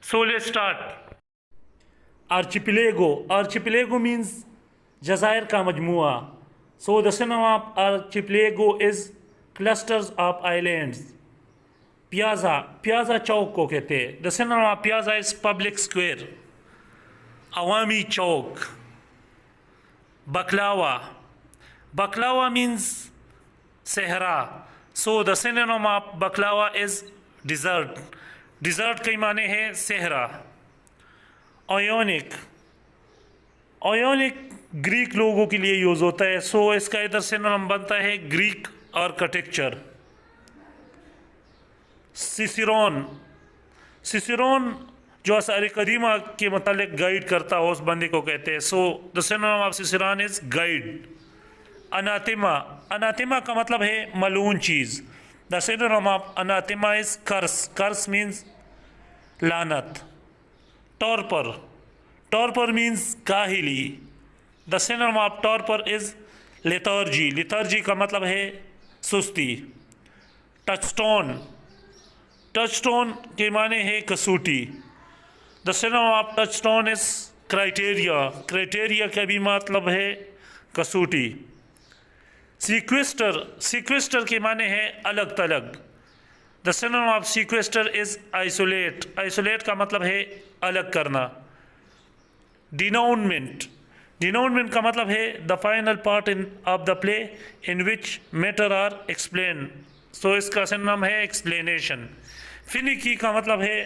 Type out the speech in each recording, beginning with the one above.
So let's start. Archipelago. Archipelago means Jazair ka majmua. So the synonym of archipelago is clusters of islands. Piazza. Piazza चौक को कहते हैं. The synonym of piazza is public square. Awami Chowk. Baklawa. Baklawa means Sahara. So the synonym of baklawa is desert. Desert के माने है सहरा. Ionic. Ionic Greek लोगों के लिए यूज होता है. सो इसका इधर सिनोनिम बनता है ग्रीक आर्किटेक्चर. सिसिरोन. सिसिरोन जो असार कदीमा के मतलब गाइड करता हो उस बंदे को कहते हैं. So the synonym of cicerone is guide. Anathema. Anathema का मतलब है मलून चीज़. The synonym of anathema is curse. Curse means लानत. टॉर्पर. टॉर्पर मीन्स काहिली. The synonym of torpor is lethargy. Lethargy का मतलब है सुस्ती. टचस्टोन. टचस्टोन के माने है कसौटी. The synonym of touchstone is criteria. Criteria का भी मतलब है कसौटी. सीक्वेस्टर. सीक्वेस्टर के माने है अलग तलग. The synonym of sequester is isolate. Isolate का मतलब है अलग करना. डिनाउनमेंट. डिनाउनमेंट का मतलब है the final part in of the play in which matter are explain. So इसका सिनोनिम है एक्सप्लेनेशन. फिनिकी का मतलब है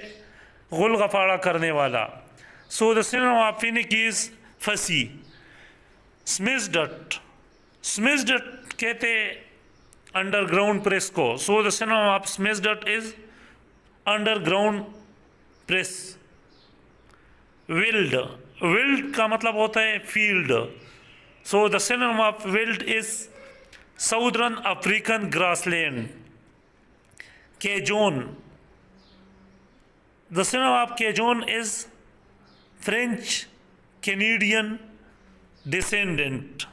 गुल गफाड़ा करने वाला. So the synonym of finicky is fussy. Samizdat. Samizdat कहते अंडरग्राउंड प्रेस को. So the synonym of samizdat is underground press. Veld. Veld का मतलब होता है field. So the synonym of veld is southern African grassland. Cajun. The synonym of Cajun is French Canadian descendant.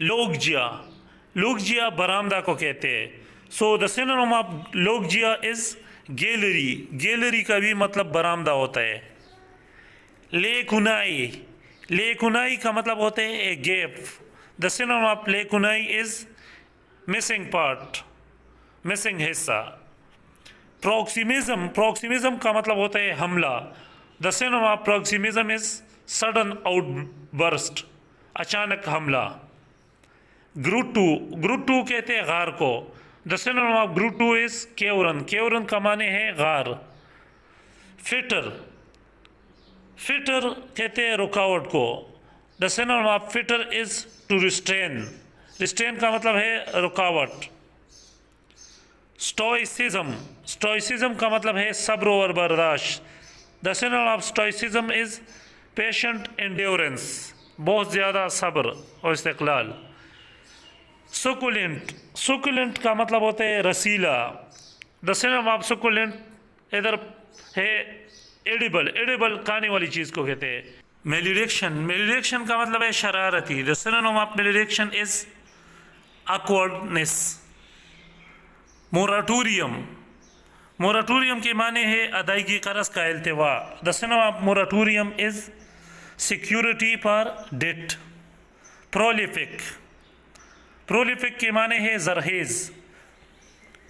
Loggia. Loggia बरामदा को कहते हैं. So the synonym of loggia is gallery. Gallery का भी मतलब बरामदा होता है. लेकुनाई. लेकुनाई का मतलब होता है a gap. The synonym of lacunae is missing part. Missing हिस्सा. प्रोक्सिमिज्म. प्रोक्सिमिज्म का मतलब होता है हमला. The synonym of paroxysm is sudden outburst. अचानक हमला. ग्रुटू. ग्रुटू कहते हैं गार को. The synonym of grotto is cavern. Cavern का माने है गार. फिटर. फिटर कहते हैं रुकावट को. The synonym of fetter is to restrain. Restrain का मतलब है रुकावट. स्टोइसिज्म. स्टोइसिज्म का मतलब है सब्र और बर्दाश्त. The synonym of stoicism is patient endurance. बहुत ज़्यादा सब्र और इस्तिक़लाल. सुकुलेंट. सुकुलेंट का मतलब होता है रसीला. द सिनोनिम ऑफ सुकुलेंट इधर है एडिबल. एडिबल खाने वाली चीज़ को कहते हैं. मेलिडेक्शन. मेलिडेक्शन का मतलब है शरारती. The synonym of malediction is awkwardness. Moratorium. Moratorium के माने है अदायगी कर्ज का अल्तवा. The synonym of moratorium is security for debt. Prolific. Prolific के माने है जरहेज.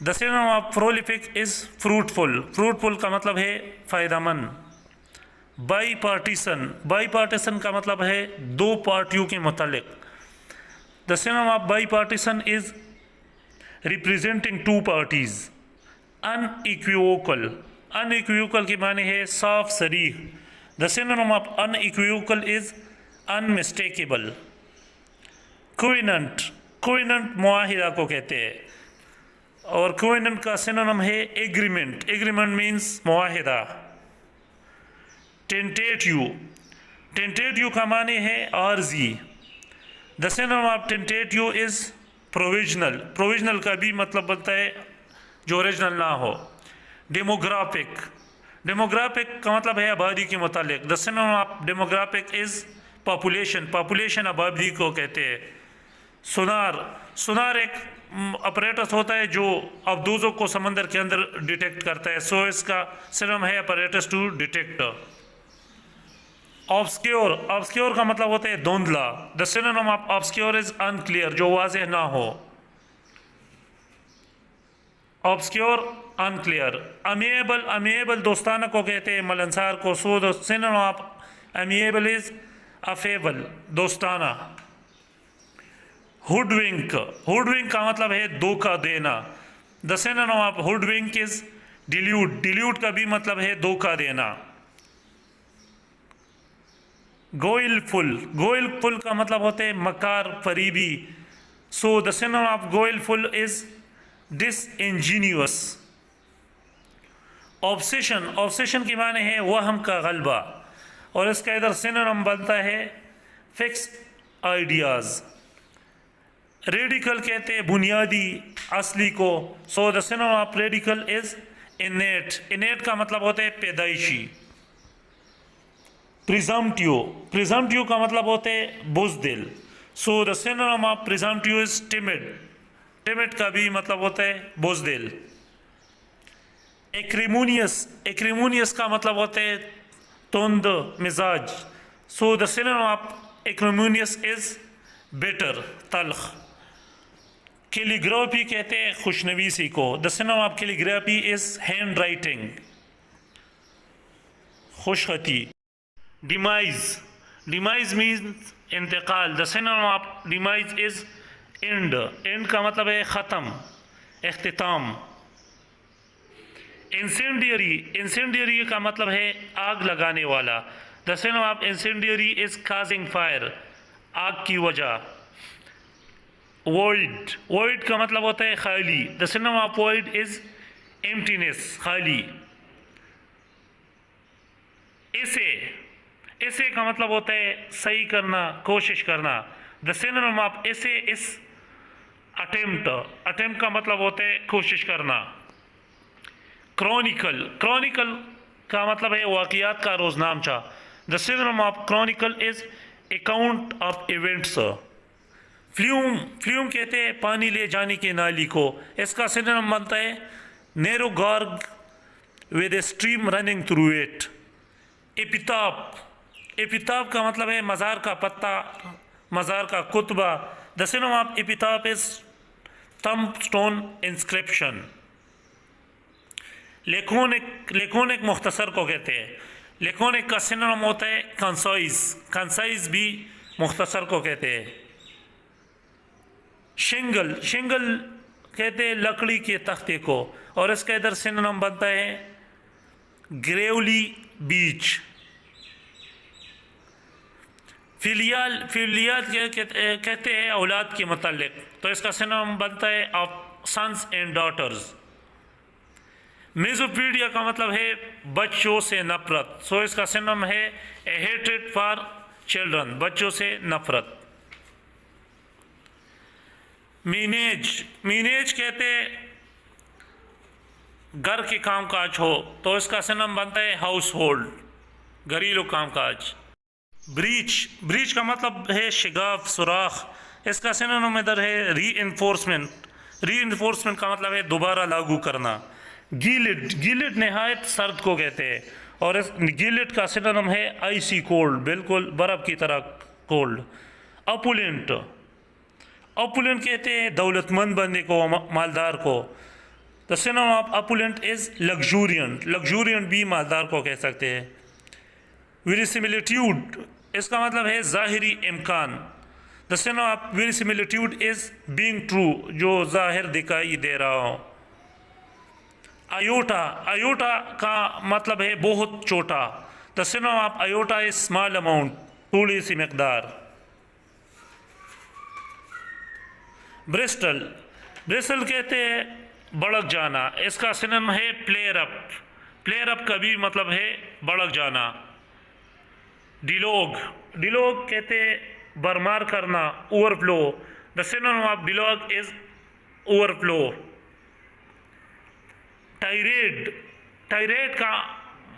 The synonym of prolific is fruitful. Fruitful का मतलब है फ़ायदेमंद. By partisan. बाई पार्टीसन का मतलब है दो पार्टियों के मुतालिक. The synonym of bipartisan is representing two parties. Unequivocal. Unequivocal के माने है साफ सरीह. The synonym of unequivocal is unmistakable. Covenant. Covenant मुआहिदा को कहते हैं और कोवेनेंट का सिनोनिम है एग्रीमेंट. एग्रीमेंट मीन्स मुआहिदा. टेंटेटिव. टेंटेटिव का माने है आर्जी. The synonym of tentative is provisional. Provisional का भी मतलब बनता है जो ओरिजिनल ना हो. डेमोग्राफिक. डेमोग्राफिक का मतलब है आबादी के मुतालिक. The synonym of demographic is population. Population आबादी को कहते हैं. सुनार, सुनार एक अपरेटस होता है जो अवदूजों को समंदर के अंदर डिटेक्ट करता है। सो इसका सिनोनिम है apparatus to detect. Obscure, obscure का मतलब होता है धुंधला। The synonym of obscure is unclear, जो वाज़ेह ना हो। Obscure, unclear. अमेबल, अमेबल दोस्ताना को कहते हैं, मलनसार को। So the synonym of amiable is affable, दोस्ताना। हुडविंक, हुडविंक का मतलब है धोखा देना। The synonym of hoodwink is delude, delude का भी मतलब है धोखा देना। गोइलफुल, गोइलफुल का मतलब होते हैं मकार, फरीबी। So the synonym of guileful is disingenuous. Obsession, obsession की माने है वहम का गलबा, और इसका इधर सिनोनिम बनता है फिक्स्ड आइडियाज। रेडिकल कहते हैं बुनियादी, असली को। So the synonym of radical is इनेट, इनेट का मतलब होता है पैदाइशी। प्रिजम्प्टिव, प्रिजम्प्टिव का मतलब होते है बुज़दिल। So the synonym of presumptive is timid, timid का भी मतलब होता है बुज़दिल। एक्रिमोनियस, एक्रिमोनियस का मतलब होता है तुंद मिजाज। So the synonym of acrimonious is bitter, तल्ख। कैलीग्राफी कहते हैं खुशनवीसी को। The synonym of calligraphy is hand writing, खुशखती। डिमाइज, डिमाइज मीन्स इंतकाल। The synonym of demise is end, end का मतलब है ख़त्म, इख्तिताम। इंसेंडियरी, इंसेंडियरी का मतलब है आग लगाने वाला। The synonym of incendiary is causing fire, आग की वजह। वॉइड, वॉइड का मतलब होता है खाली। The synonym of void is emptiness, खाली। ऐसे, ऐसे का मतलब होता है सही करना, कोशिश करना। The synonym of essay is attempt, attempt का मतलब होता है कोशिश करना। क्रॉनिकल, क्रॉनिकल का मतलब है वाक़ियात का रोज़नामचा। The synonym of chronicle is account of events. Flume, flume कहते हैं पानी ले जाने की नाली को। इसका सिनोनिम बनता है narrow gorge with a stream running through it. Epitaph, epitaph का मतलब है मज़ार का पत्ता, मज़ार का कुतबा। The synonym of epitaph is tombstone inscription. Laconic, laconic मुख्तसर को कहते हैं। लेखोनिक का सिनोनिम होता है कंसाइज, कंसाइज भी मुख्तसर को कहते हैं। शिंगल, शिंगल कहते हैं लकड़ी के तख्ते को, और इसका इधर सिनोनिम बनता है ग्रेवली बीच। फिलियाल, फिलियाल कहते हैं औलाद के मतलब, तो इसका सिनोनिम बनता है ऑफ सन्स एंड डॉटर्स। मेजोपीडिया का मतलब है बच्चों से नफरत। सो इसका सिनोनिम है ए हेट्रेड फॉर चिल्ड्रन, बच्चों से नफरत। मीनेज, मीनेज कहते घर के कामकाज हो, तो इसका सिनोनिम बनता है हाउस होल्ड, घरेलू कामकाज। ब्रीच, ब्रीच का मतलब है शिगाफ, सुराख। इसका सिनोनिम इधर है री इन्फोर्समेंट, री इन्फोर्समेंट का मतलब है दोबारा लागू करना। गीलिड, गीलिड नहायत सर्द को कहते हैं, और इस गीलिड का सिनोनिम है आइसी कोल्ड, बिल्कुल बर्फ़ की तरह कोल्ड। अपुलेंट, अपुलेंट कहते हैं दौलतमंद बंदे को, मालदार को। The synonym of opulent is लग्जूरियंट, लग्जूरियंट भी मालदार को कह सकते हैं। वेरिसिमिलिट्यूड, इसका मतलब है ज़ाहिरी इम्कान। The synonym of verisimilitude is being true, जो ज़ाहिर दिखाई दे रहा हो। आयोटा, आयोटा का मतलब है बहुत छोटा। The synonym of iota is small amount, थोड़ी सी मकदार। ब्रिस्टल, ब्रिस्टल कहते हैं भड़क जाना। इसका सिनोनिम है प्लेयर अप, प्लेयर अप का भी मतलब है भड़क जाना। डिलोग, डिलोग कहते हैं बरमार करना, overflow. The synonym of deluge is overflow. Tirade, tirade का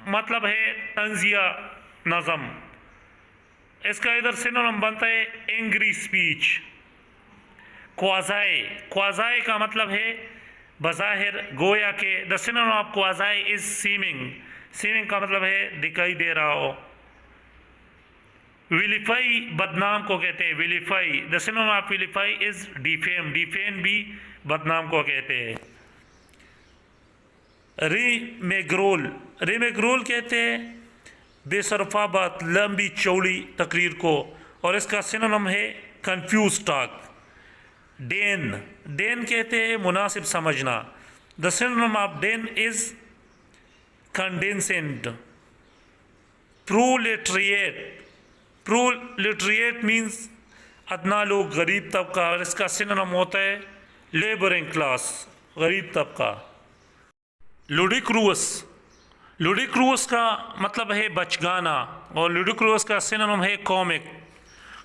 मतलब है तंजिया, नज़म। इसका इधर सिनोनिम बनता है एंग्री स्पीच। क्वाजाई, क्वाजाई का मतलब है बज़ाहिर, गोया के। The synonym of quasi is seeming, seeming का मतलब है दिखाई दे रहा हो। विलीफाई बदनाम को कहते हैं, विलीफाई। The synonym of विलीफाई is defame, defame भी बदनाम को कहते हैं। रीमेग्रोल, रीमेग्रोल कहते हैं बेसरफा बात, लंबी चौड़ी तकरीर को, और इसका सिनोनिम है कंफ्यूज टॉक। डेन, डेन कहते हैं मुनासिब समझना। The synonym of deign is condescend. Proletariat, proletariat means अदना लोग, गरीब तबका, और इसका सिनोनिम होता है लेबरिंग क्लास, गरीब तबका। लुडिक्रूअस, लुडिक्रूअस का मतलब है बचगाना, और लुडिक्रूअस का सिनोनिम है कॉमिक,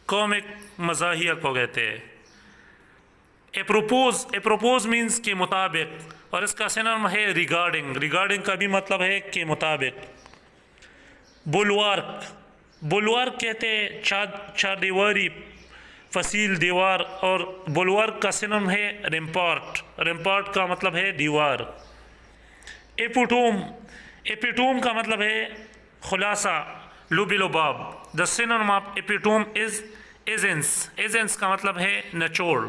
कॉमिक मज़ाहिया को कहते हैं। एप्रोपोज, एप्रोपोज मीन्स के मुताबिक, और इसका सिनोनिम है रिगार्डिंग, रिगार्डिंग का भी मतलब है के मुताबिक। बुलवार्क, बुलवार्क कहते हैं चार दीवारी, फसील दीवार, और बुलवार्क का सिनोनिम है रिम्पार्ट, रिम्पार्ट का मतलब है दीवार। एपिटोम, एपिटोम का मतलब है खुलासा, लुबिलुबाब। The synonym of epitome is essence, essence का मतलब है निचोड़।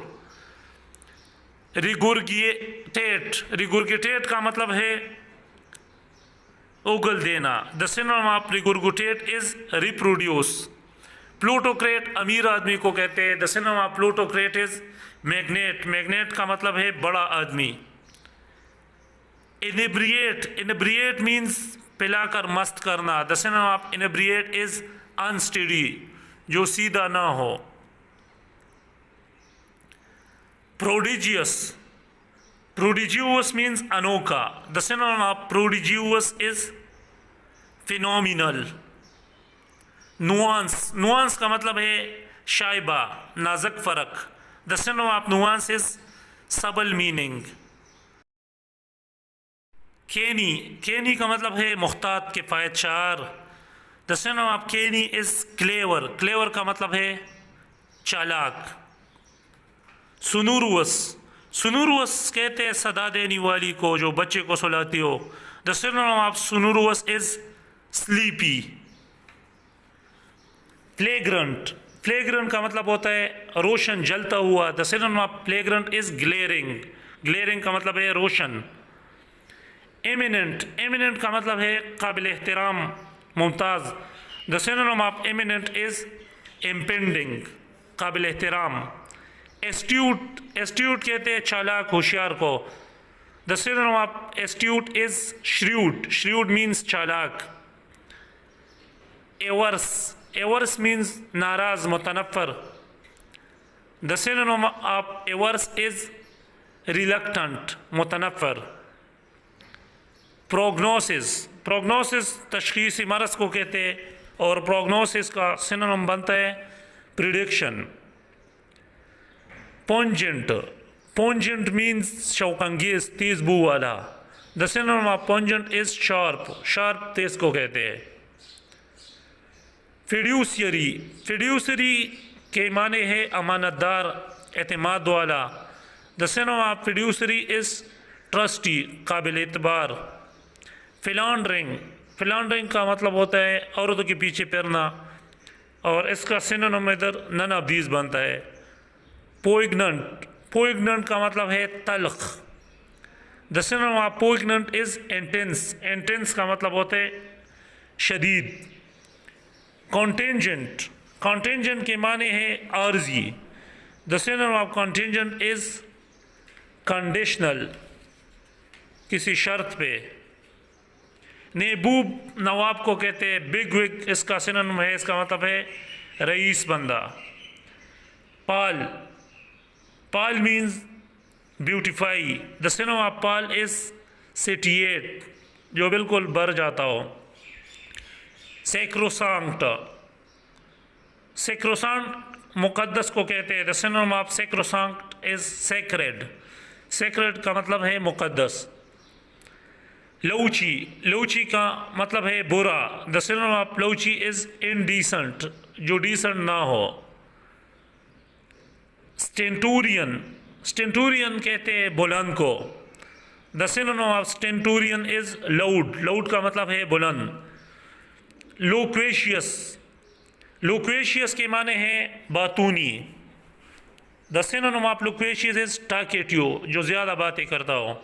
रिगुर्गिटेट, रिगुर्गिटेट का मतलब है उगल देना। The synonym of regurgitate is reproduce. Plutocrat अमीर आदमी को कहते हैं। The synonym of plutocrat is magnate, magnate का मतलब है बड़ा आदमी। इनेब्रिएट, इनेब्रिएट मीन्स पिलाकर मस्त करना। The synonym of inebriate is unsteady, जो सीधा ना हो। प्रोडिजियस, प्रोडिजियस मीन्स अनोखा। The synonym of prodigious is phenomenal. Nuance, nuance का मतलब है शाइबा, नाजुक फ़र्क। The synonym of nuance is subtle meaning. Canny, canny का मतलब है मुख्तात, किफ़ायतशार। The synonym of canny is clever, clever का मतलब है चालाक। सुनूरुअस, सुनूरुअस कहते हैं सदा देने वाली को, जो बच्चे को सुलाती हो। The synonym of sonorous is sleepy. Flagrant, flagrant का मतलब होता है रोशन, जलता हुआ। The synonym of flagrant is glaring, glaring का मतलब है रोशन। एमिनेंट, एमिनेंट का मतलब है काबिल एहतराम, मुमताज़। The synonym of eminent is impending, काबिल एहतराम। एस्ट्यूट, एस्ट्यूट कहते हैं चालाक, होशियार को। The synonym of astute is shrewd, shrewd means चालाक। एवर्स, एवर्स मीन्स नाराज, मुतनफ़र। The synonym of averse is reluctant, मुतनफ़र। प्रोग्नोसिस, प्रोग्नोसिस तशख़ीसी मरज़ को कहते हैं, और प्रोग्नोसिस का सिनोनिम बनता है प्रिडिक्शन। पोंजेंट, पोंजेंट मीन्स शौकंगेज, तेज़ बू वाला। The synonym of pungent is sharp, sharp तेज़ को कहते हैं। फिड्यूसियरी, फिड्यूसियरी के माने है अमानतदार, एतमाद वाला। The synonym of fiduciary is trustee, काबिल एतबार। फिलांडरिंग, फिलांडरिंग का मतलब होता है औरतों के पीछे फिरना, और इसका सिनोनिम इधर नन ऑफ दीज बनता है। पोइग्नेंट, पोइग्नेंट का मतलब है तल्ख। The synonym of poignant is intense, intense का मतलब होता है शदीद। कॉन्टेंजेंट, कॉन्टेंजेंट के माने हैं आर्जी। The synonym of contingent is conditional, किसी शर्त पे। नेबूब, नवाब को कहते हैं। बिग विग इसका सिनोनिम है, इसका मतलब है रईस बंदा। Pall, pall means beautify. The synonym of pall is satiate, जो बिल्कुल भर जाता हो। सेक्रोसांक्ट, सेक्रोसांक्ट मुक़द्दस को कहते हैं। The synonym of sacrosanct is sacred, sacred का मतलब है मुक़द्दस। लौची, लौची का मतलब है बुरा। द सिनोनिम ऑफ लौची इज इनडीसेंट, जो डिसेंट ना हो। स्टेंटूरियन, स्टेंटूरियन कहते हैं बुलंद को। The synonym of stentorian is loud, loud का मतलब है बुलंद। लोक्वेशियस, लोक्वेशियस के माने हैं बातूनी। The synonym of loquacious is talkative, जो ज़्यादा बातें करता हो।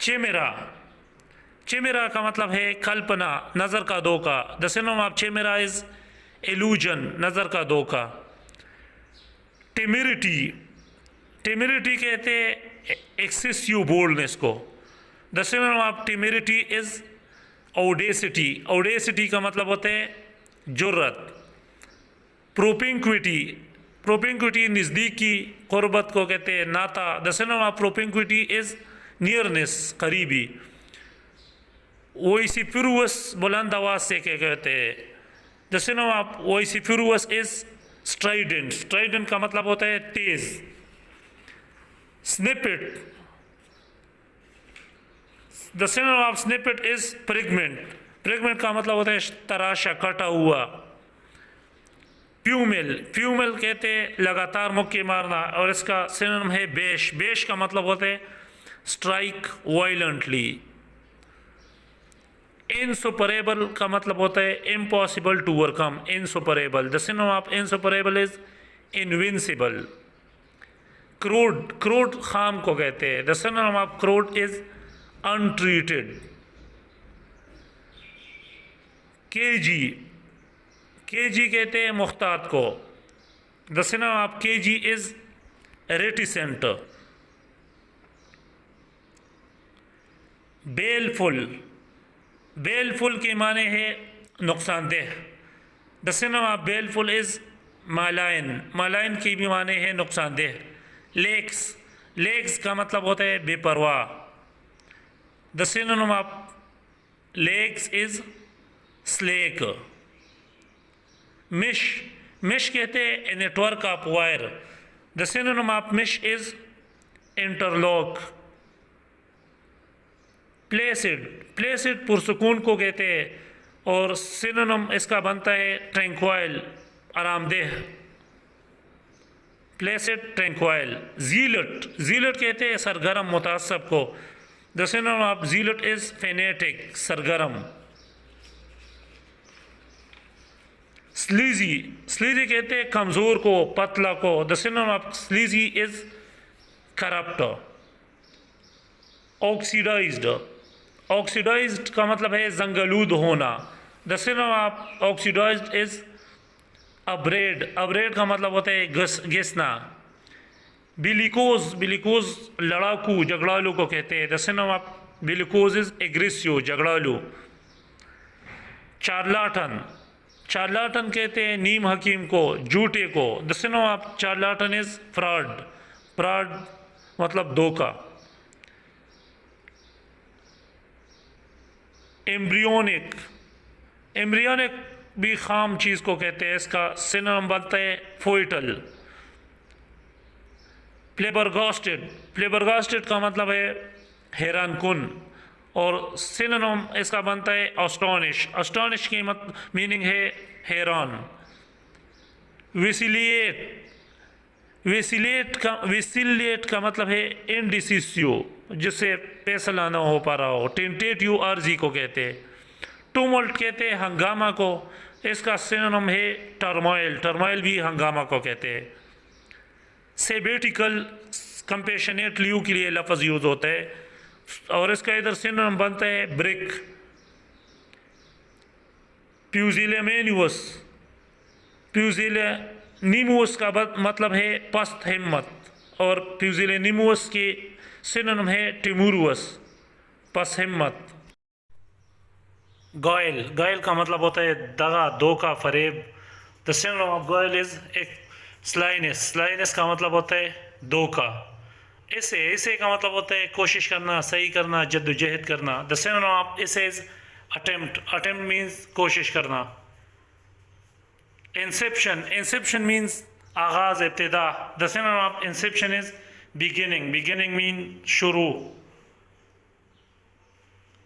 चिमेरा, चिमेरा का मतलब है कल्पना, नज़र का धोखा। The synonym of chimera is illusion, नज़र का धोखा। टेमिरिटी, टेमिरिटी कहते हैं एक्सेसिव बोल्डनेस को। The synonym of temerity is audacity, audacity का मतलब होता है जुर्रत। प्रोपिंक्विटी, प्रोपिंक्विटी नज़दीकी, क़ुरबत को कहते हैं, नाता। The synonym of propinquity is nearness, करीबी। वोइसिफिरुअस, बुलंद आवाज़ से क्या कहते हैं। The synonym of vociferous is strident, strident का मतलब होता है तेज। Snippet, the synonym of snippet is fragment, fragment का मतलब होता है तराशा, कटा हुआ। प्यूमेल, प्यूमेल कहते हैं लगातार मुक्के मारना, और इसका सिनोनिम है बेश, बेश का मतलब होता है स्ट्राइक वायलेंटली। इनसुपरेबल का मतलब होता है impossible to overcome, insuperable. The synonym of insuperable is invincible. Crude, crude खाम को कहते हैं। The synonym of crude is untreated. Cagey, cagey कहते हैं मुख्तात को। The synonym of cagey is reticent. Baleful, baleful के माने है नुकसानदेह। The synonym of baleful is malign, malign की भी माने है नुकसानदेह। लेक्स, लेक्स का मतलब होता है बेपरवाह। The synonym of lax is slack. Mesh, mesh कहते हैं network of wire. The synonym of mesh is interlock. Placid, placid पुरसुकून को कहते हैं, और सिनोनिम इसका बनता है ट्रैंक्वाइल, आरामदेह। प्लेसिड, ट्रैंक्वाइल। जीलट, जीलट कहते हैं सरगर्म, मुतासब को। The synonym of zealot is fanatic, सरगर्म। स्लीजी, स्लीजी कहते हैं कमज़ोर को, पतला को। The synonym of sleazy is corrupt. Oxidised, oxidised का मतलब है जंगलूद होना। The synonym of oxidised is abrade, abrade का मतलब होता है घिसना। बिलिकोज, बिलिकोज लड़ाकू, झगड़ालू को कहते हैं। The synonym of bellicose is aggressive, झगड़ालू। चार्लाटन, चार्लाटन कहते हैं नीम हकीम को, झूठे को। The synonym of charlatan is fraud, fraud मतलब धोखा। एम्ब्रियोनिक, एम्ब्रियोनिक भी खाम चीज़ को कहते हैं, इसका सिनोनिम बनता है फोइटल। फ्लेबरगास्टेड, फ्लेबरगास्टेड का मतलब है हैरान कुन, और सिनोनिम इसका बनता है अस्टोनिश, अस्टोनिश की मीनिंग है हैरान। विसिलिएट, विसिलेट का, विसिलेट का मतलब है इनडिसिसियो, जिससे फैसला ना हो पा रहा हो। टेंटेटिव अर्जी को कहते हैं। टुमल्ट कहते हैं हंगामा को, इसका सिनोनिम है टर्मोइल, टर्मोइल भी हंगामा को कहते हैं। सेबेटिकल, कंपेशनेट लीव के लिए लफ्ज़ यूज़ होता है, और इसका इधर सिनोनिम बनता है ब्रिक। प्यूजिलेमेनियस, प्यूजिलेनिमस का मतलब है पस्त हिम्मत, और प्यूजिलेनिमस के सिनोनिम है टिमुरुअस, पस्त हिम्मत। गॉयल, गॉयल का मतलब होता है दगा, धोखा, फरेब। The synonym of Goyal is एक स्लाइनेस, स्लाइनेस का मतलब होता है धोखा। ऐसे का मतलब होता है कोशिश करना, सही करना, जद्दोजहद करना। The synonym of essay is attempt, attempt means कोशिश करना। इंसेप्शन, इंसेप्शन मीन्स आगाज, इब्तिदा। The synonym of inception is beginning, beginning mean शुरू।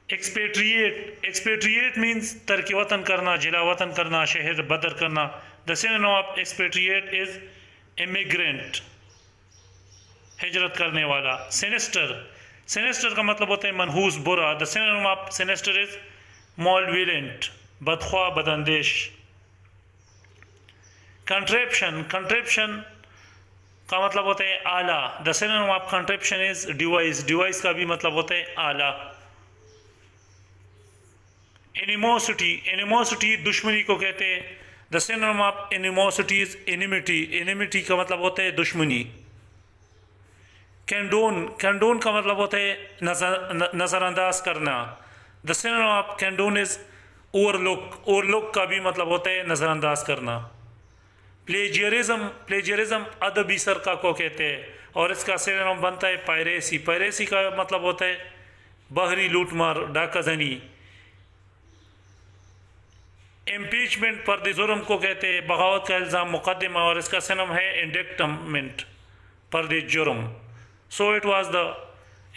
एक्सपेट्रिएट, एक्सपेट्रिएट मीन्स तर्क वतन करना, जिला वतन करना, शहर बदर करना। The synonym of expatriate is immigrant, हिजरत करने वाला। सिनिस्टर, सिनिस्टर का मतलब होता है मनहूस, बुरा। The synonym of sinister is malevolent, बदख्वाह, बदअंदेश। कंट्रेप्शन, कंट्रेप्शन का मतलब होता है आला। The synonym of contraption is device, device का भी मतलब होता है आला। एनिमोसिटी, एनिमोसिटी दुश्मनी को कहते हैं। The synonym of animosity is enmity, enmity का मतलब होता है दुश्मनी। कैंडोन, कैंडोन का मतलब होता है नज़रअंदाज करना। The synonym of condone is overlook, overlook का भी मतलब होता है नज़रअंदाज करना। प्लेजियरिज्म, प्लेजियरिज्म अदबी सरका को कहते हैं और इसका सिनोनिम बनता है पायरेसी, पायरेसी का मतलब होता है बहरी लूटमार, डाकाजनी। इम्पीचमेंट पर जुर्म को कहते हैं बगावत का इल्ज़ाम, मुकदमा, और इसका सिनोनिम है इंडिक्टमेंट पर जुर्म। So it was the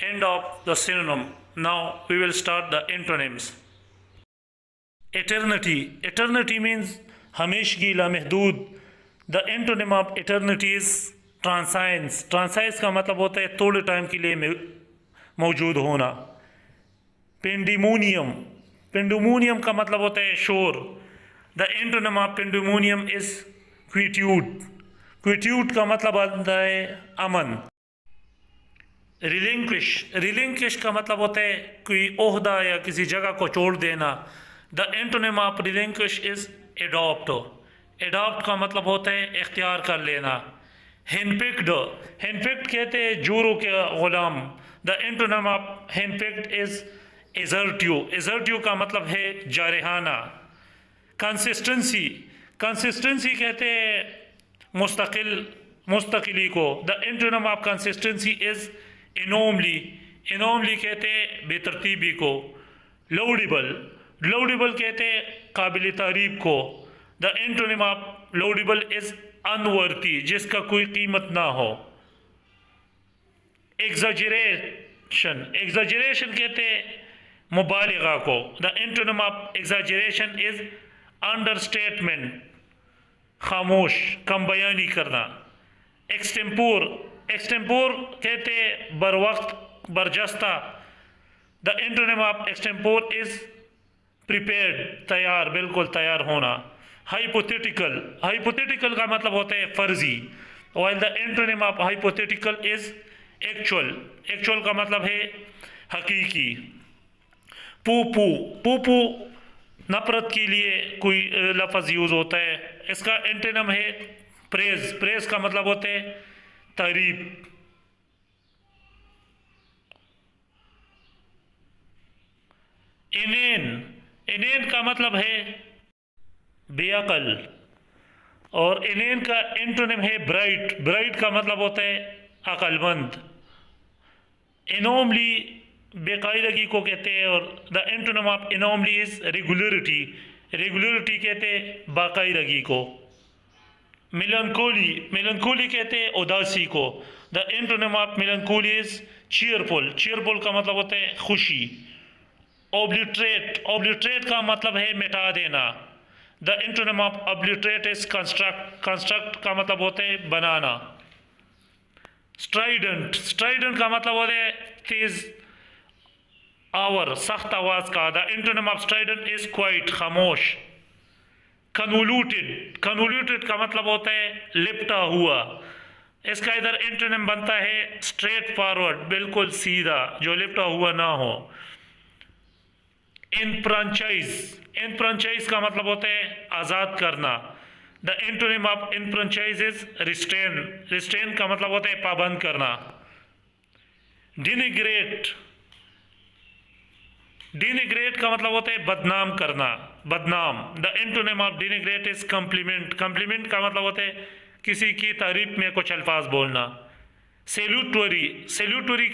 end of the synonym. Now we will start the antonyms. Eternity, eternity means हमेशगी, लामहदूद। The antonym of eternity is transience, transience का मतलब होता है थोड़े टाइम के लिए मौजूद होना। पेंडिमोनियम, पेंडिमोनियम का मतलब होता है शोर। The antonym of pandemonium is क्विट्यूड, क्विट्यूड का मतलब होता है अमन। रिलिंक्विश, रिलिंक्विश का मतलब होता है कोई ओहदा या किसी जगह को छोड़ देना। The antonym of relinquish is adopt, adopt का मतलब होता है इख्तियार कर लेना। हेनपिक्ड, हेनपिक्ड कहते हैं जोरों के गुलाम। द एंटोनिम ऑफ हेनपिक्ड इज एजर्ट्यू, एजर्ट्यू का मतलब है जारहाना। कंसिस्टेंसी, कंसिस्टेंसी कहते हैं मुस्तकिल, मुस्तकिली को। The antonym of consistency is anomaly, anomaly कहते हैं बेतरतीबी को। लाउडेबल, लाउडेबल कहते हैं काबिल तारीफ को। The antonym of laudable is unworthy, जिसका कोई कीमत ना हो। एग्जाजरेशन, एग्जाजरेशन कहते हैं मुबालिगा को। The antonym of exaggeration is understatement, खामोश, कम बयानी करना। एक्सटेम्पोर, एक्सटेम्पोर कहते हैं बर वक्त, बरजस्ता। The antonym of extempore is prepared, तैयार, बिल्कुल तैयार होना। हाइपोथेटिकल, हाइपोथेटिकल का मतलब होता है फर्जी। While the antonym of hypothetical is actual, actual का मतलब है हकीकी। पूपू, पूपू नफरत के लिए कोई लफ्ज़ यूज़ होता है। इसका एंटोनिम है प्रेज, प्रेज का मतलब होता है तारीफ। इनेन, इनेन का मतलब है बेअकल और इनेन का एंटोनिम है ब्राइट, ब्राइट का मतलब होता है अक्लमंद। इनोमली बेकायदगी को कहते हैं और the antonym of anomaly is regularity, regularity कहते हैं बाकायदगी को। मेलनकोली, मेलनकोली कहते हैं उदासी को। The antonym of melancholy is cheerful, cheerful का मतलब होता है खुशी। ओब्लिटरेट, ओब्लिटरेट का मतलब है मिटा देना। The antonym of obliterate is construct, construct का मतलब होता है बनाना। स्ट्राइडेंट, स्ट्राइडेंट का मतलब होता है तेज आवर, सख्त आवाज का। The antonym of Strident is quite, खामोश। कन्वोल्यूटेड, कन्वोल्यूटेड का मतलब होता है लिपटा हुआ। इसका इधर एंटोनिम बनता है स्ट्रेट फॉरवर्ड, बिल्कुल सीधा, जो लिपटा हुआ ना हो। इनफ्रांचाइज, इनफ्रांचाइज का मतलब होता है आज़ाद करना। The antonym of enfranchise is restrain, restrain का मतलब होता है पाबंद करना। डिनिग्रेट, डिनिग्रेट का मतलब होता है बदनाम करना, बदनाम। The antonym of denigrate is compliment, compliment का मतलब होता है किसी की तारीफ में कुछ अल्फाज बोलना। सेल्यूटरी, सेल्यूटरी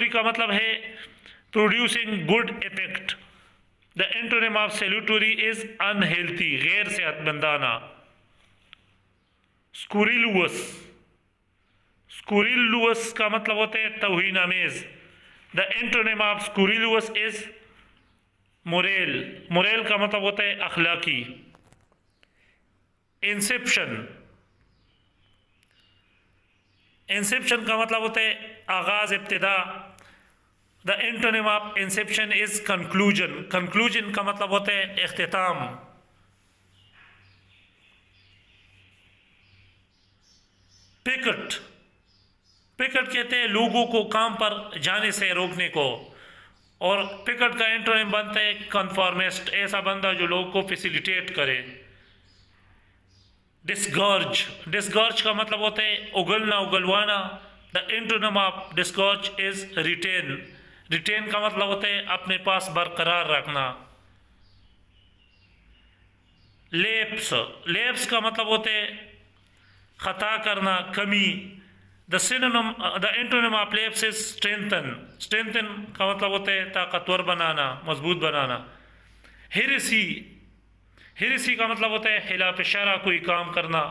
का मतलब है producing good effect. The antonym of salutary is unhealthy, गैर सेहतमंदाना। स्कुरिलुअस, स्कुरिलुअस का मतलब होता है तौहीन आमेज। The antonym of scurrilous is moral, moral का मतलब होता है अखलाकी। इंसेप्शन, इंसेप्शन का मतलब होता है आगाज, इब्तिदा। The antonym of inception is conclusion. Conclusion का मतलब होता है इख्तिताम। पिकट, पिकट कहते हैं लोगों को काम पर जाने से रोकने को, और पिकट का एंटोनिम बनता है कन्फॉर्मिस्ट, ऐसा बंदा जो लोगों को फैसिलिटेट करे। डिस्गॉर्ज, डिस्गॉर्ज का मतलब होता है उगलना, उगलवाना। The antonym of disgorge is retain. Retain का मतलब होता है अपने पास बरकरार रखना। लेप्स, लेप्स का मतलब होता है खता करना, कमी। The synonym, the antonym of lapse is strengthen. Strengthen का मतलब होता है ताकतवर बनाना, मजबूत बनाना। हेरेसी, हेरेसी का मतलब होता है खिलाफ शरा कोई काम करना,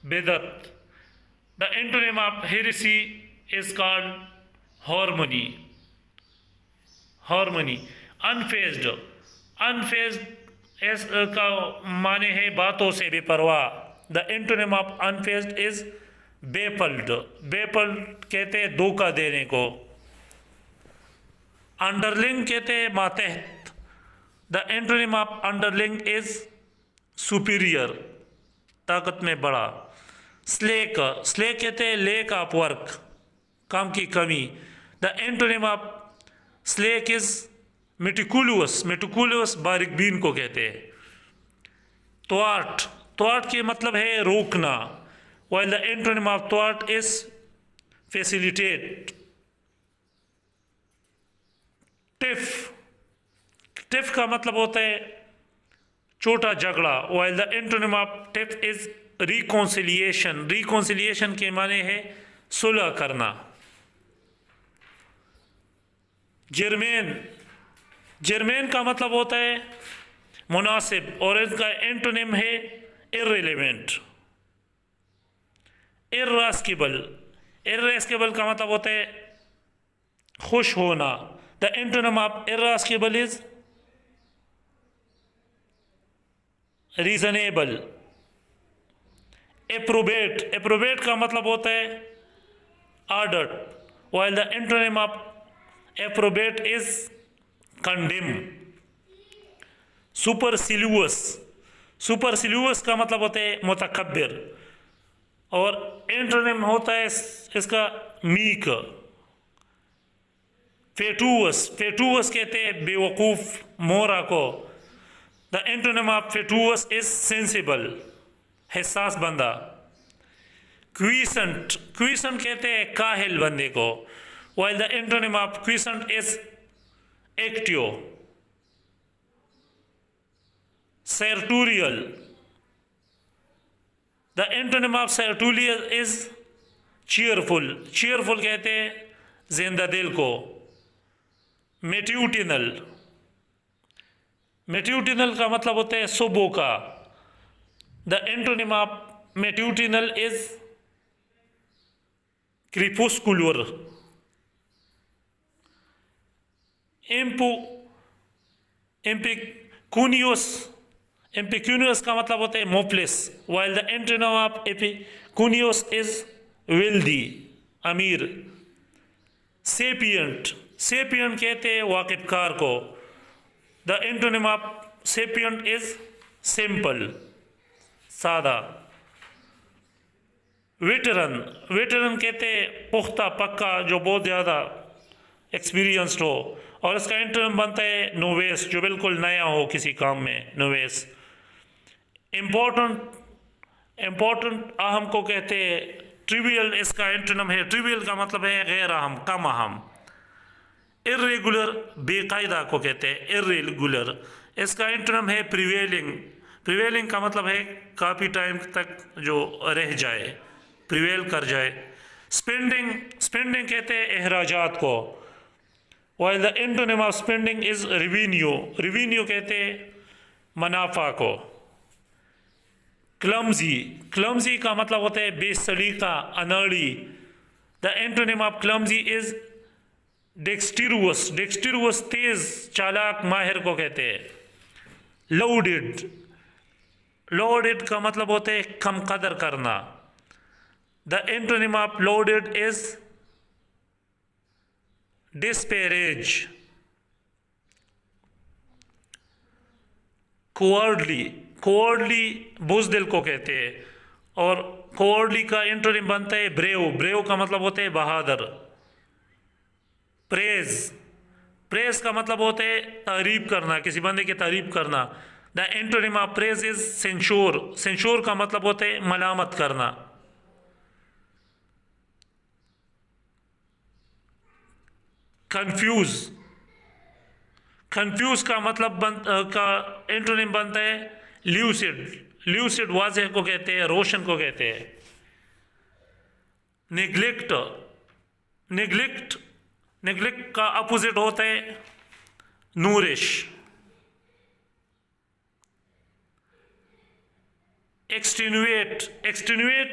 बेदत। The antonym of heresy is called harmony. Harmony. Unfazed, unfazed का माने है बातों से बेपरवाह। The antonym of unfazed is baffled. Baffled कहते हैं धोखा देने को। अंडरलिंग कहते हैं मातहत। The antonym of underling is superior, ताकत में बड़ा। स्लेक, स्लेक कहते हैं लेक ऑफ वर्क, काम की कमी। The antonym of slack is meticulous. Meticulous बारीकबीन को कहते हैं। त्वार्ट, त्वार्ट के मतलब है रोकना, while the antonym of thwart is facilitate. Tiff, tiff का मतलब होता है छोटा झगड़ा, while the antonym of tiff is reconciliation. reconciliation के माने है सुलह करना। जर्मेन, जर्मेन का मतलब होता है मुनासिब, और इसका एंटोनिम है irrelevant. इर्रास्किबल, इर्रास्किबल का मतलब होता है खुश होना। The antonym of irascible is reasonable. Approbate, approbate का मतलब होता है order, while the antonym of approbate is condemn. Supercilious, supercilious का मतलब होता है मुतकब्बिर, और एंटोनिम होता है इसका मीक। फेटूअस, फेटूअस कहते हैं बेवकूफ़, मोरा को। The antonym of fatuous is sensible, हिस्सास बंदा। क्वीसेंट, क्वीसेंट कहते हैं काहिल बंदे को, while the antonym of quiescent is actio. Sartorial, the antonym of sartorial is cheerful. cheerful कहते हैं जिंदा दिल को। मेट्यूटिनल, मेट्यूटिनल का मतलब होता है सुबह का। The antonym of matutinal is crepuscular. Impecunious, impecunious का मतलब होता है moneyless, while the antonym of impecunious is wealthy, अमीर। सेपियंट, सेपियंट कहते हैं वाकिफकार को। The antonym of sapient is simple, सादा। वेटरन, वेटरन कहते हैं पुख्ता, पक्का, जो बहुत ज़्यादा एक्सपीरियंस्ड हो, और इसका एंटोनिम बनता है नोवेस, जो बिल्कुल नया हो किसी काम में, नोवेस। इम्पोर्टेंट, इम्पोर्टेंट अहम को कहते हैं ट्रिवियल, इसका एंटोनिम है ट्रिवियल का मतलब है गैर अहम, कम अहम। इर्रेगुलर, बेकायदा को कहते हैं इर्रेगुलर, इसका एंटोनिम है प्रिवेलिंग। प्रिवेलिंग का मतलब है काफ़ी टाइम तक जो रह जाए, प्रिवेल कर जाए। स्पेंडिंग, स्पेंडिंग कहते हैं अखराजात को, while the antonym of spending is revenue. revenue कहते हैं मुनाफा को। क्लमजी, क्लमजी का मतलब होता है बेसलीका, अनाड़ी। The antonym of clumsy is dexterous, dexterous तेज, चालाक, माहिर को कहते हैं। लोडेड, लोडेड का मतलब होता है कम कदर करना। The antonym of lauded is disparage. Cowardly, cowardly बुज़दिल को कहते हैं, और कोवर्डली का एंटोनिम बनता है ब्रेव। ब्रेव का मतलब होता है बहादुर। प्रेज, प्रेज का मतलब होता है तारीफ करना, किसी बंदे की तारीफ करना। The antonym of praise is censure. Censure का मतलब होता है मलामत करना। कंफ्यूज, कंफ्यूज का मतलब का एंटोनिम बनता है ल्यूसिड। ल्यूसिड वाज़ेह को कहते हैं, रोशन को कहते हैं। निग्लेक्ट, निग्लेक्ट, निग्लेक्ट का अपोजिट होता है नूरिश। एक्सटीन्यूएट, एक्सटीन्यूएट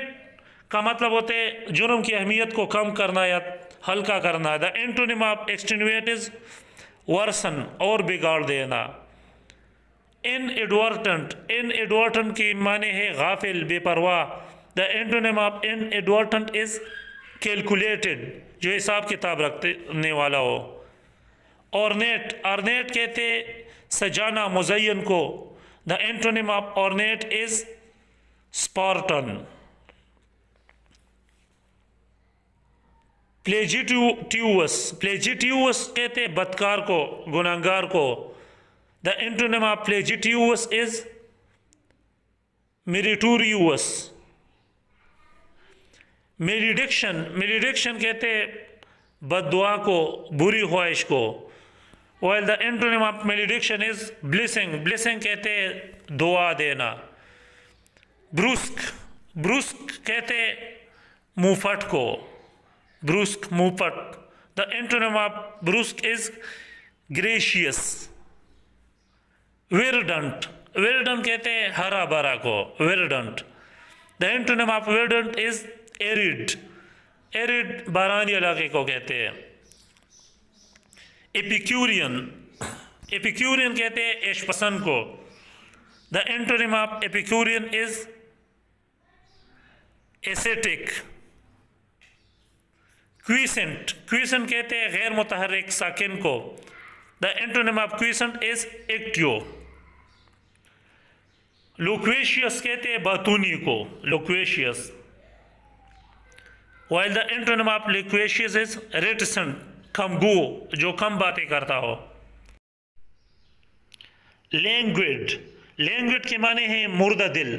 का मतलब होता है जुर्म की अहमियत को कम करना या हल्का करना। The antonym of extenuate is worsen, और बिगाड़ देना। इनएडवर्टेंट, इनएडवर्टेंट की माने है गाफिल, बेपरवाह। The antonym of inadvertent is calculated, जो हिसाब किताब रखने वाला हो। ऑर्नेट, ऑर्नेट कहते सजाना, मुज़य्यन को। The antonym of ornate is spartan. Flagitious, flagitious कहते बदकार को, गुनाहगार को। The antonym of flagitious is meritorious. Malediction, malediction कहते बद्दुआ को, बुरी ख्वाहिश को। while the antonym of malediction is blessing, blessing कहते दुआ देना। ब्रुस्क, ब्रुस्क कहते मुंहफट को, ब्रुस्क मुंहफट। The antonym of brusque is gracious. Verdant, verdant कहते हरा भरा को, verdant. The antonym of verdant is arid, arid बारानी इलाके को कहते हैं। एपिक्यूरियन, एपिक्यूरियन कहते हैं ऐश पसंद को। The antonym of epicurean is ascetic. Quiescent, quiescent कहते हैं गैर मुतहर्रिक साकिन को। The antonym of quiescent is active. Loquacious कहते हैं बातूनी को, लोक्वेशियस। while the antonym of loquacious is reticent, कमगो, जो कम बातें करता हो। लैंग्विड, लैंग्विड के माने हैं मुर्दा दिल।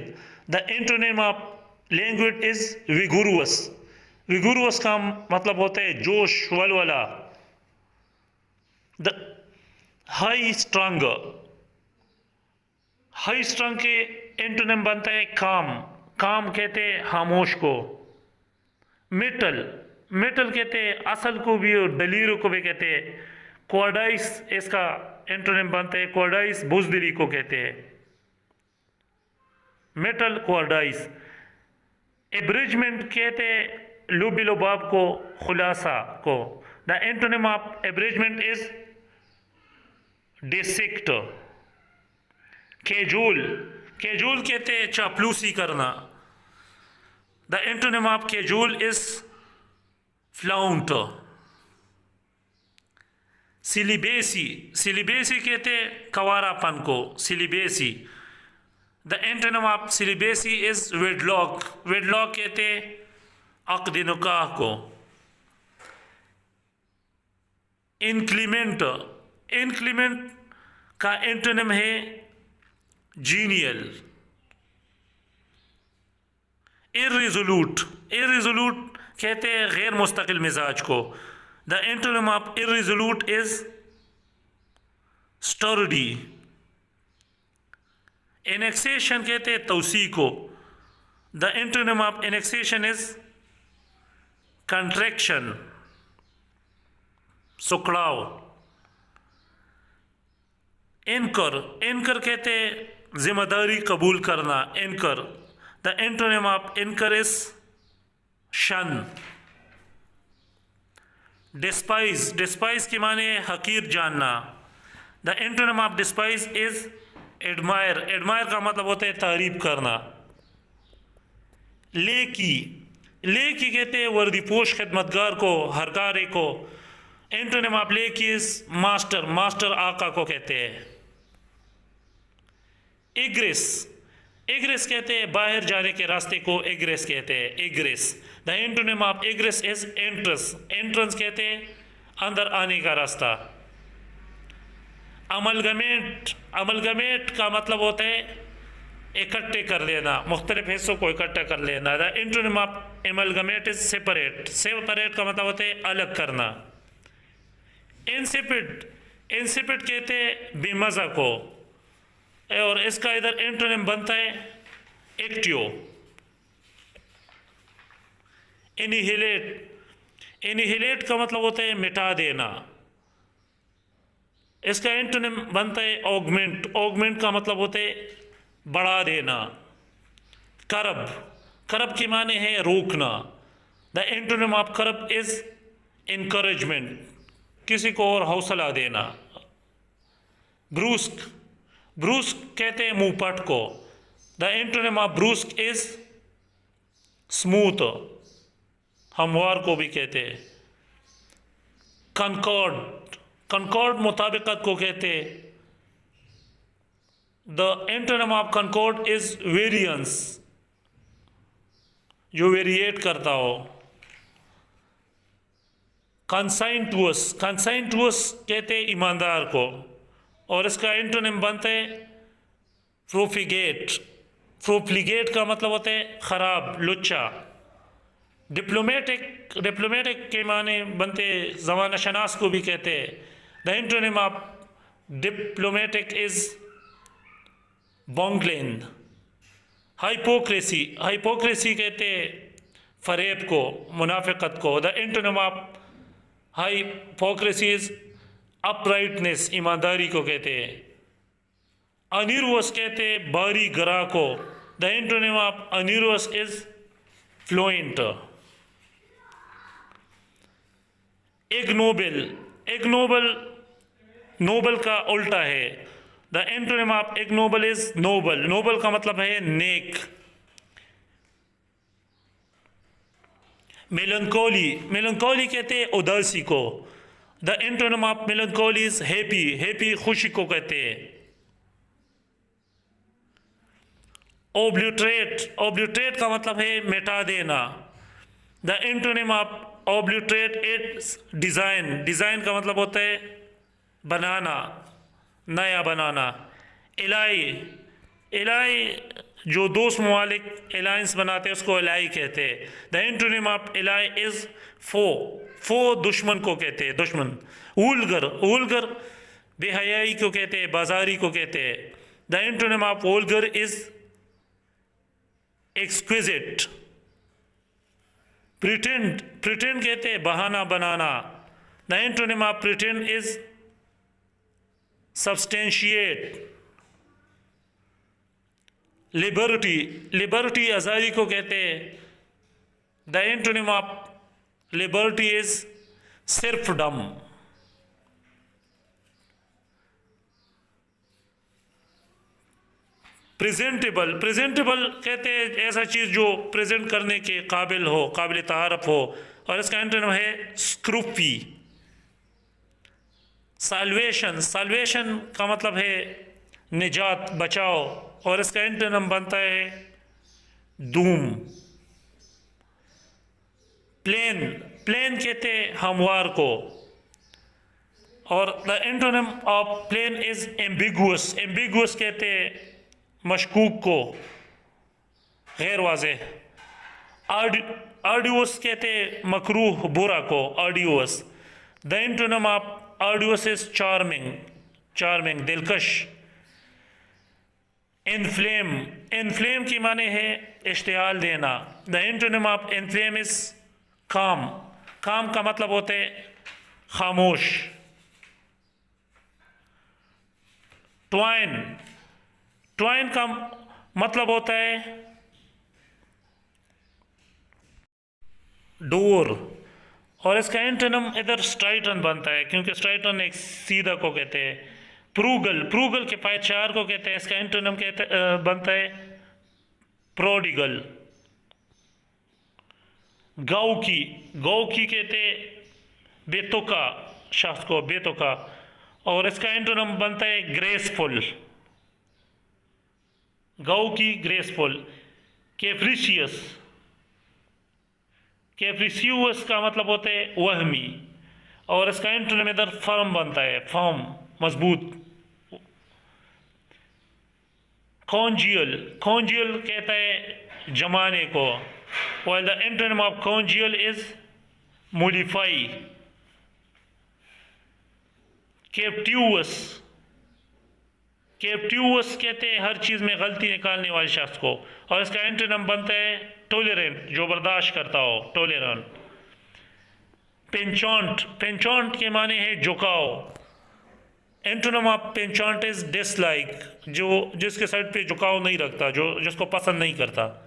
The antonym of languid is vigorous. Vigorous का मतलब होता है जोश, वलवला। The high strung, high strung के एंटोनिम बनता है काम। काम कहते हैं खामोश को। मेटल, मेटल कहते हैं असल को भी और दलीर को भी कहते हैं। क्वाडाइस, इसका एंटोनिम बनता है क्वाडाइस, बुज़दिली को कहते हैं। मेटल, क्वाडाइस। एब्रिजमेंट कहते हैं लुबिलोबाब को, खुलासा को। The antonym of abridgement is dissect. Cajole, cajole कहते हैं चापलूसी करना। The antonym of cajole is flaunt. Celibacy, celibacy कहते कवारापन को, celibacy. The antonym of celibacy is wedlock. Wedlock कहते अक़्द निकाह को। इनक्लीमेंट, इनक्लीमेंट का एंटोनिम है जीनियल। इर्रिजोल्यूट, इर्रिजोल्यूट कहते हैं गैर मुस्तकिल मिजाज को। The antonym of irresolute is sturdy. Annexation कहते हैं तौसी को। The antonym of annexation is contraction, सुकड़ाव। Anchor, anchor कहते हैं जिम्मेदारी कबूल करना, anchor. The antonym of anchor is शन। डिस्पाइज, डिस्पाइज के माने हकीर जानना। The antonym of despise is admire. Admire का मतलब होता है तारीफ करना। लेकी, ले की कहते हैं वर्दीपोश खिदमतगार को, हरकारे को। Antonym of lake is master, master आका को कहते हैं। इग्रेस, इग्रेस कहते हैं बाहर जाने के रास्ते को इग्रेस कहते हैं, egress. The antonym of egress is entrance, entrance कहते हैं अंदर आने का रास्ता। अमलगमेट, अमलगमेट का मतलब होता है इकट्ठे कर लेना, मुख्तलिफ हिस्सों को इकट्ठा कर लेना। The antonym of amalgamate is separate, separate का मतलब होता है अलग करना। इंसिपिड, इंसिपिड कहते हैं बेमज़ा को, और इसका इधर एंटोनिम बनता है एक्टियो। इनिहिलेट, इनिहिलेट का मतलब होता है मिटा देना, इसका एंटोनिम बनता है ऑगमेंट, ऑगमेंट का मतलब होता है बढ़ा देना। करब, करब के माने है रोकना। द एंटोनिम ऑफ करब इज इनकरेजमेंट, किसी को और हौसला देना। ब्रूस्क, ब्रूस्क कहते हैं मुंहपट को। The antonym of brusque is smooth, हमवार को भी कहते हैं। कनकॉर्ड, कनकॉर्ड मुताबिकत को कहते हैं। The antonym of concord is variance, जो वेरिएट करता हो। कंसाइंटुअस, कंसाइंटुअस कहते हैं ईमानदार को, और इसका एंटोनिम बनता है प्रोफिगेट, प्रोफ्लिगेट का मतलब होता है खराब, लुच्चा। डिप्लोमेटिक, डिप्लोमेटिक के माने बनते ज़माना शनास को भी कहते हैं। The antonym of diplomatic is bungling. Hypocrisy, hypocrisy कहते हैं फरेब को, मुनाफिकत को। The antonym of hypocrisy is uprightness, ईमानदारी को कहते हैं। अनिर्वस कहते हैं बारी गरा को। The antonym of unnerved is fluent. Ignoble, ignoble noble का उल्टा है। The antonym of ignoble is noble, noble का मतलब है नेक। मेलंकोली, मेलंकोली कहते हैं उदासी को। The antonym of melancholy is happy, happy खुशी को कहते हैं। ओब्ल्यूट्रेट, ओब्ल्यूट्रेट का मतलब है मिटा देना। The antonym of obliterate is design, design का मतलब होता है बनाना, नया बनाना। एलाई, एलाई जो दोस्त ममालिक अलायंस बनाते हैं उसको एलाई कहते हैं। The antonym of ally is foe, foe दुश्मन को कहते हैं, दुश्मन। वुल्गर, वुल्गर बेहयाई को कहते हैं, बाजारी को कहते हैं। The antonym of vulgar is exquisite. Pretend, pretend कहते हैं बहाना बनाना। The antonym of pretend is substantiate. Liberty, liberty आज़ादी को कहते हैं। The antonym of liberty is serfdom. Presentable, presentable कहते हैं ऐसा चीज़ जो प्रेजेंट करने के काबिल हो, काबिल तारफ़ हो, और इसका एंटोनिम है स्क्रूपी। साल्वेशन, साल्वेशन का मतलब है निजात, बचाओ, और इसका एंटोनिम बनता है दूम। प्लेन, प्लेन कहते हैं हमवार को, और the antonym of plain is ambiguous, ambiguous कहते हैं मशकूक को, गैर वाज़ेह। आर्डियस कहते हैं मकरूह, बुरा को, arduous. The antonym of arduous is charming, charming दिलकश। इनफ्लेम, इनफ्लेम की माने है इश्तियाल देना। The antonym of inflame is calm, calm का मतलब होता है खामोश। ट्वाइन, ट्वाइन का मतलब होता है डोर, और इसका एंटोनिम इधर स्ट्राइटन बनता है, क्योंकि स्ट्राइटन एक सीधा को कहते हैं। प्रूगल, प्रूगल के पायचार को कहते हैं, इसका एंटोनिम बनता है प्रोडिगल। गौ की कहते बेतुका शख्स को, बेतुका। और इसका एंटोनिम बनता है ग्रेसफुल। गौ की ग्रेसफुल। कैप्रिशियस, कैप्रिसियस का मतलब होता है वहमी। और इसका एंटोनिम इधर फर्म बनता है, फर्म, मजबूत। कॉन्जियल, कॉन्जियल कहता है जमाने को, while the antonym of congeal is modify। कैप्टिवस, कैप्टिवस कहते हैं हर चीज़ में गलती निकालने वाले शख्स को। और इसका एंटोनिम बनता है टॉलरेंट, जो बर्दाश्त करता हो, टॉलरेंट। पेंचॉन्ट, पेंचॉन्ट के माने है झुकाव। एंटोनिम ऑफ पेंचॉन्ट इज डिसलाइक, जो जिसके साइड पे झुकाव नहीं रखता, जो जिसको पसंद नहीं करता।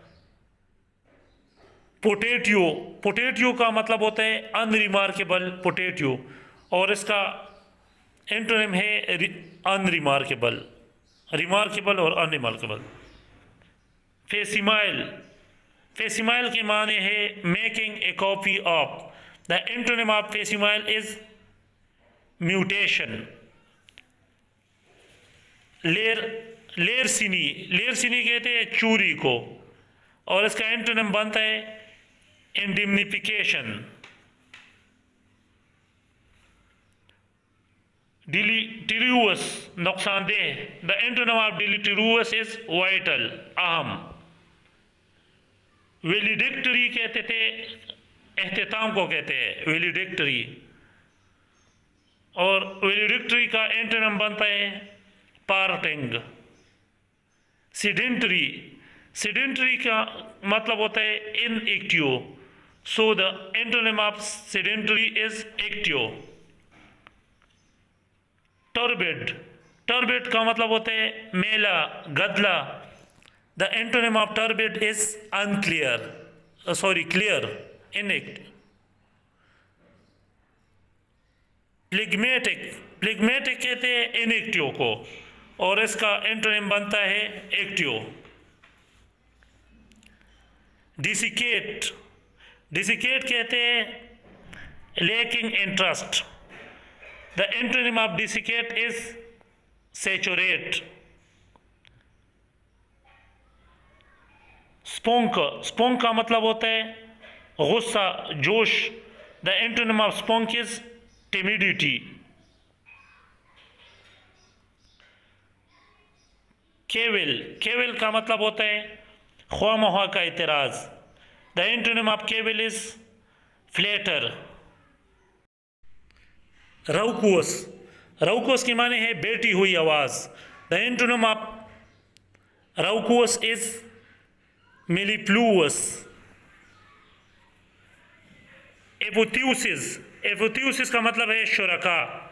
पोटेटियो, पोटेटियो का मतलब होता है अनरिमार्केबल, पोटेटियो। और इसका एंटोनिम है अनरिमार्केबल, रिमार्केबल और अनरिमार्केबल। फेसिमाइल, फेसिमाइल के माने है making a copy of. The antonym of facsimile is mutation. Larceny, larceny कहते हैं चूरी को। और इसका एंटोनिम बनता है इंडिम्निफिकेशन। डिलीटेरियस, नुकसानदेह। The antonym of deleterious is vital, अहम। वेलिडिक्टरी कहते थे एहतिताम को कहते हैं, वेलिडिक्टरी। और वेलिडिक्टरी का एंटोनिम बनता है पार्टिंग। सीडेंटरी, सीडेंटरी का मतलब होता है inactive. So the antonym of sedentary is active. Turbid, turbid का मतलब होता है मेला, गदला। The antonym of turbid is unclear, sorry clear, inactive. Phlegmatic, phlegmatic कहते हैं इनएक्टिव को। और इसका एंटोनिम बनता है एक्टिव। डिसिकेट, डिसिकेट कहते हैं lacking interest. The antonym of desiccate is saturate. Spunk, spunk का मतलब होता है गुस्सा, जोश। The antonym of spunk is timidity. Cavil, cavil का मतलब होता है ख्वामख्वाह का एतराज़। The antonym of cavil is flatter. Raucous, raucous के माने है बैठी हुई आवाज़। The antonym of raucous is mellifluous. Apotheosis, apotheosis का मतलब है शुरका।